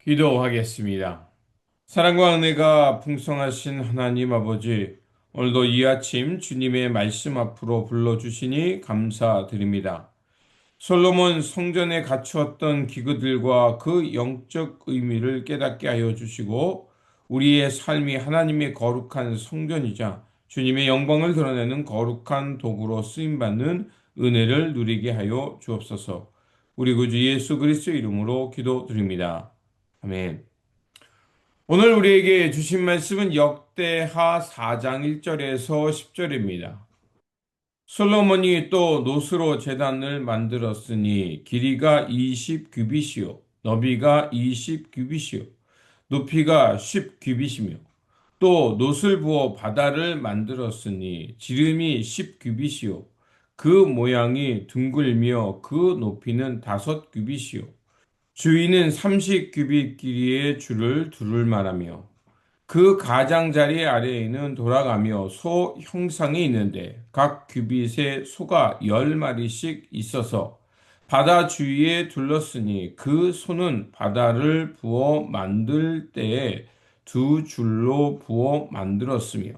기도하겠습니다. 사랑과 은혜가 풍성하신 하나님 아버지, 오늘도 이 아침 주님의 말씀 앞으로 불러주시니 감사드립니다. 솔로몬 성전에 갖추었던 기구들과 그 영적 의미를 깨닫게 하여 주시고, 우리의 삶이 하나님의 거룩한 성전이자 주님의 영광을 드러내는 거룩한 도구로 쓰임받는 은혜를 누리게 하여 주옵소서. 우리 구주 예수 그리스도의 이름으로 기도드립니다. 아멘. 오늘 우리에게 주신 말씀은 역대하 4장 1절에서 10절입니다. 솔로몬이 또 노스로 제단을 만들었으니 길이가 20규빗이요 너비가 20규빗이요 높이가 10규빗이며 또 노스를 부어 바다를 만들었으니 지름이 10규빗이요 그 모양이 둥글며 그 높이는 5규빗이요 주위는 30규빗 길이의 줄을 두를 만하며 그 가장자리 아래에는 돌아가며 소 형상이 있는데 각 규빗에 소가 10마리씩 있어서 바다 주위에 둘렀으니 그 소는 바다를 부어 만들 때에 두 줄로 부어 만들었으며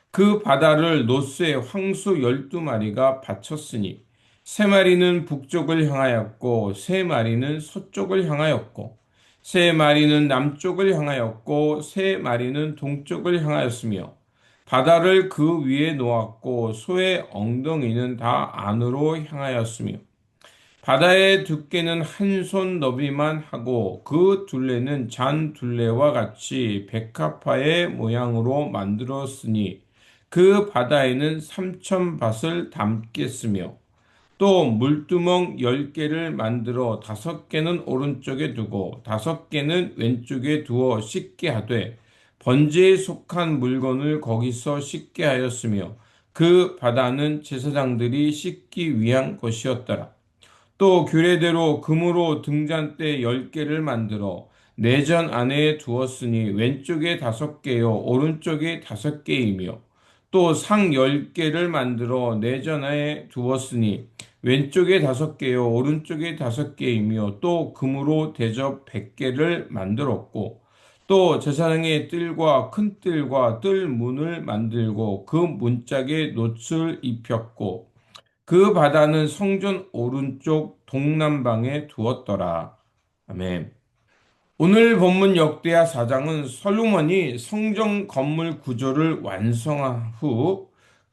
그 바다를 노스에 황소 12마리가 바쳤으니 세 마리는 북쪽을 향하였고 세 마리는 서쪽을 향하였고 세 마리는 남쪽을 향하였고 세 마리는 동쪽을 향하였으며 바다를 그 위에 놓았고 소의 엉덩이는 다 안으로 향하였으며 바다의 두께는 한 손 너비만 하고 그 둘레는 잔 둘레와 같이 백합화의 모양으로 만들었으니 그 바다에는 3,000밭을 담겠으며 또 물두멍 10개를 만들어 5개는 오른쪽에 두고 5개는 왼쪽에 두어 씻게 하되 번제에 속한 물건을 거기서 씻게 하였으며 그 바다는 제사장들이 씻기 위한 것이었더라. 또 규례대로 금으로 등잔대 10개를 만들어 내전 안에 두었으니 왼쪽에 5개요 오른쪽에 5개이며 또 상 10개를 만들어 내전 안에 두었으니 왼쪽에 5개요 오른쪽에 5개이며 또 금으로 대접 100개를 만들었고 또 제사장의 뜰과 큰 뜰과 뜰 문을 만들고 그 문짝에 놋을 입혔고 그 바다는 성전 오른쪽 동남방에 두었더라. 아멘. 오늘 본문 역대하 4장은 솔로몬이 성전 건물 구조를 완성한 후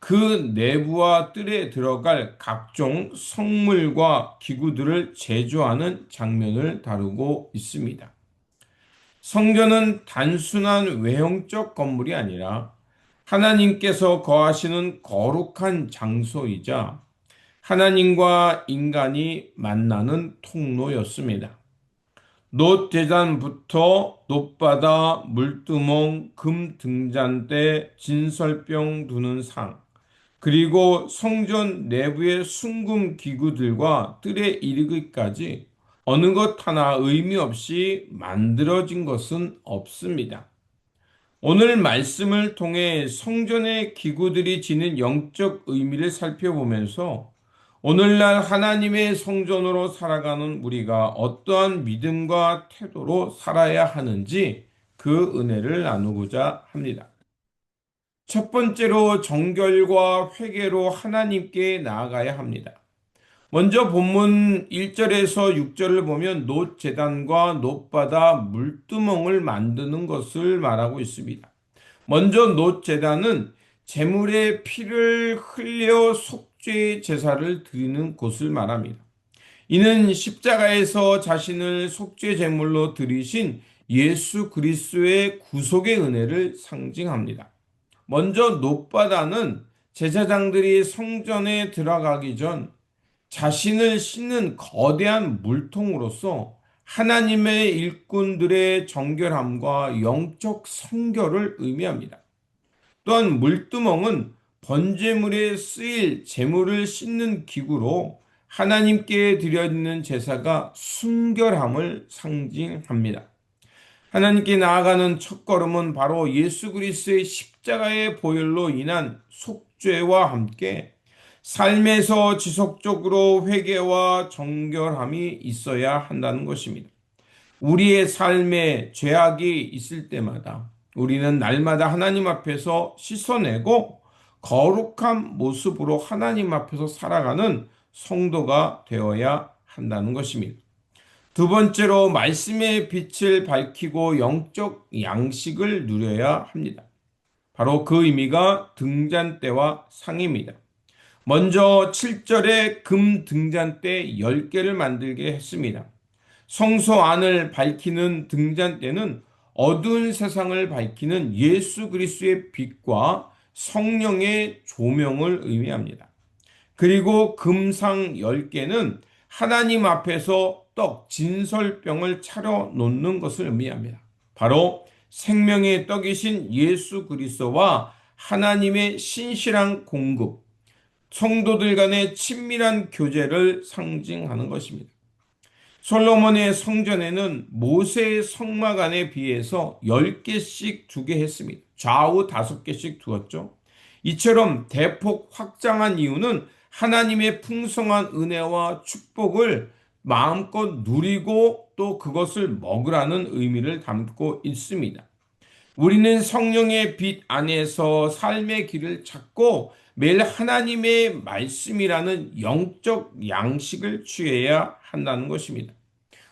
그 내부와 뜰에 들어갈 각종 성물과 기구들을 제조하는 장면을 다루고 있습니다. 성전은 단순한 외형적 건물이 아니라 하나님께서 거하시는 거룩한 장소이자 하나님과 인간이 만나는 통로였습니다. 놋 제단부터 놋바다, 물두멍, 금 등잔대, 진설병 두는 상, 그리고 성전 내부의 순금 기구들과 뜰에 이르기까지 어느 것 하나 의미 없이 만들어진 것은 없습니다. 오늘 말씀을 통해 성전의 기구들이 지닌 영적 의미를 살펴보면서 오늘날 하나님의 성전으로 살아가는 우리가 어떠한 믿음과 태도로 살아야 하는지 그 은혜를 나누고자 합니다. 첫 번째로 정결과 회개로 하나님께 나아가야 합니다. 먼저 본문 1절에서 6절을 보면 놋 제단과 놋바다 물두멍을 만드는 것을 말하고 있습니다. 먼저 놋 제단은 제물의 피를 흘려 속죄 제사를 드리는 곳을 말합니다. 이는 십자가에서 자신을 속죄 제물로 드리신 예수 그리스도의 구속의 은혜를 상징합니다. 먼저 놋바다는 제사장들이 성전에 들어가기 전 자신을 씻는 거대한 물통으로서 하나님의 일꾼들의 정결함과 영적 성결을 의미합니다. 또한 물두멍은 번제물에 쓰일 제물을 씻는 기구로 하나님께 드려지는 제사가 순결함을 상징합니다. 하나님께 나아가는 첫걸음은 바로 예수 그리스도의 십자가의 보혈로 인한 속죄와 함께 삶에서 지속적으로 회개와 정결함이 있어야 한다는 것입니다. 우리의 삶에 죄악이 있을 때마다 우리는 날마다 하나님 앞에서 씻어내고 거룩한 모습으로 하나님 앞에서 살아가는 성도가 되어야 한다는 것입니다. 두 번째로 말씀의 빛을 밝히고 영적 양식을 누려야 합니다. 바로 그 의미가 등잔대와 상입니다. 먼저 7절에 금 등잔대 10개를 만들게 했습니다. 성소 안을 밝히는 등잔대는 어두운 세상을 밝히는 예수 그리스도의 빛과 성령의 조명을 의미합니다. 그리고 금상 10개는 하나님 앞에서 떡, 진설병을 차려 놓는 것을 의미합니다. 바로 생명의 떡이신 예수 그리스도와 하나님의 신실한 공급, 성도들 간의 친밀한 교제를 상징하는 것입니다. 솔로몬의 성전에는 모세의 성막안에 비해서 10개씩 두게 했습니다. 좌우 5개씩 두었죠. 이처럼 대폭 확장한 이유는 하나님의 풍성한 은혜와 축복을 마음껏 누리고 또 그것을 먹으라는 의미를 담고 있습니다. 우리는 성령의 빛 안에서 삶의 길을 찾고 매일 하나님의 말씀이라는 영적 양식을 취해야 한다는 것입니다.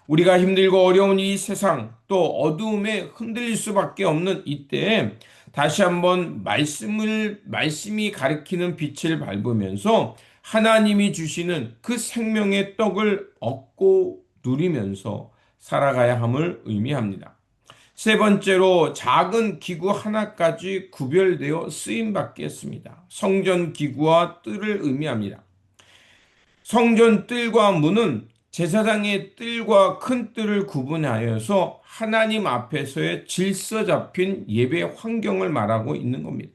우리가 힘들고 어려운 이 세상 또 어두움에 흔들릴 수밖에 없는 이때에 다시 한번 말씀이 가리키는 빛을 밟으면서 하나님이 주시는 그 생명의 떡을 얻고 누리면서 살아가야 함을 의미합니다. 세 번째로 작은 기구 하나까지 구별되어 쓰임받게 했습니다. 성전 기구와 뜰을 의미합니다. 성전 뜰과 문은 제사장의 뜰과 큰 뜰을 구분하여서 하나님 앞에서의 질서 잡힌 예배 환경을 말하고 있는 겁니다.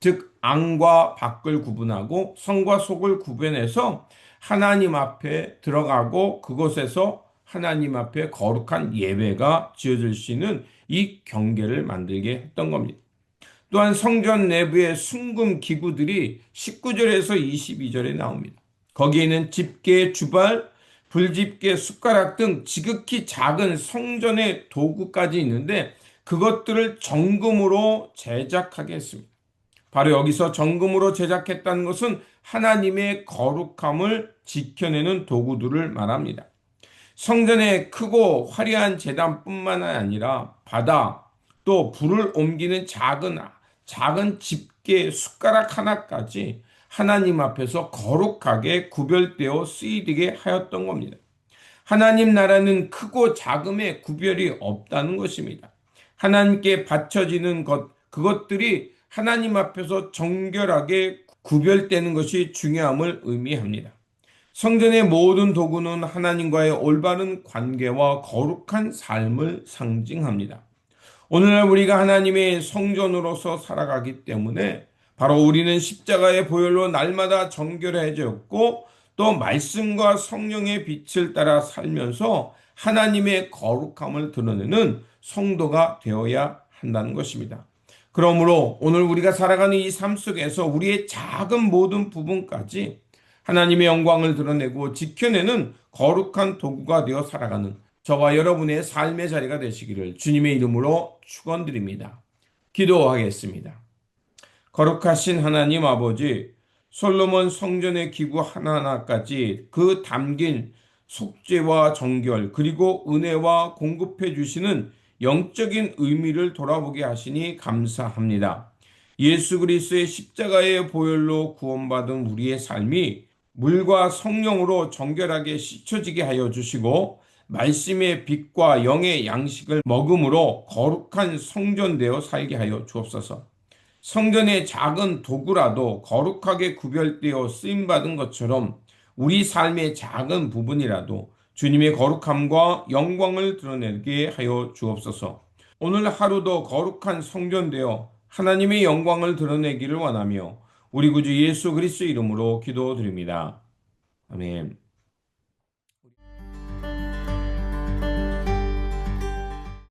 즉 안과 밖을 구분하고 성과 속을 구분해서 하나님 앞에 들어가고 그곳에서 하나님 앞에 거룩한 예배가 지어질 수 있는 이 경계를 만들게 했던 겁니다. 또한 성전 내부의 순금 기구들이 19절에서 22절에 나옵니다. 거기에는 집게, 주발, 불집게, 숟가락 등 지극히 작은 성전의 도구까지 있는데 그것들을 정금으로 제작하게 했습니다. 바로 여기서 정금으로 제작했다는 것은 하나님의 거룩함을 지켜내는 도구들을 말합니다. 성전의 크고 화려한 제단뿐만 아니라 바다 또 불을 옮기는 작은 집게 숟가락 하나까지 하나님 앞에서 거룩하게 구별되어 쓰이게 하였던 겁니다. 하나님 나라는 크고 작음의 구별이 없다는 것입니다. 하나님께 바쳐지는 그것들이 하나님 앞에서 정결하게 구별되는 것이 중요함을 의미합니다. 성전의 모든 도구는 하나님과의 올바른 관계와 거룩한 삶을 상징합니다. 오늘날 우리가 하나님의 성전으로서 살아가기 때문에 바로 우리는 십자가의 보혈로 날마다 정결해졌고 또 말씀과 성령의 빛을 따라 살면서 하나님의 거룩함을 드러내는 성도가 되어야 한다는 것입니다. 그러므로 오늘 우리가 살아가는 이 삶 속에서 우리의 작은 모든 부분까지 하나님의 영광을 드러내고 지켜내는 거룩한 도구가 되어 살아가는 저와 여러분의 삶의 자리가 되시기를 주님의 이름으로 축원드립니다. 기도하겠습니다. 거룩하신 하나님 아버지, 솔로몬 성전의 기구 하나하나까지 그 담긴 속죄와 정결 그리고 은혜와 공급해 주시는 영적인 의미를 돌아보게 하시니 감사합니다. 예수 그리스도의 십자가의 보혈로 구원받은 우리의 삶이 물과 성령으로 정결하게 씻겨지게 하여 주시고 말씀의 빛과 영의 양식을 먹음으로 거룩한 성전되어 살게 하여 주옵소서. 성전의 작은 도구라도 거룩하게 구별되어 쓰임받은 것처럼 우리 삶의 작은 부분이라도 주님의 거룩함과 영광을 드러내게 하여 주옵소서. 오늘 하루도 거룩한 성전되어 하나님의 영광을 드러내기를 원하며 우리 구주 예수 그리스도 이름으로 기도드립니다. 아멘.